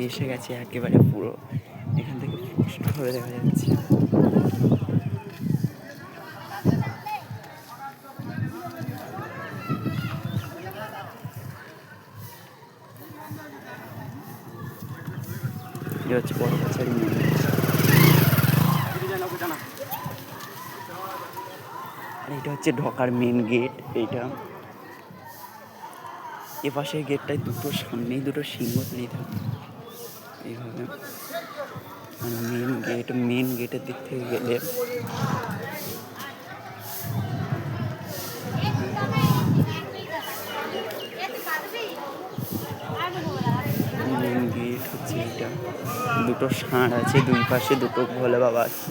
এসে গেছে একেবারে পুরো এখান থেকে স্পষ্টভাবে দেখা যাচ্ছে। এটা হচ্ছে বড় কাছারি মন্দির। আর এটা হচ্ছে ঢোকার মেন গেট। এইটা এপাশের গেটটায় দুটো সামনেই দুটো সিংহ তৈরি থাকে এইভাবে। আর মেন গেটের দিক থেকে গেলে মেন গেট হচ্ছে এইটা। দুটো ষাঁড় আছে, দুই পাশে দুটো ভোলে বাবা আছে।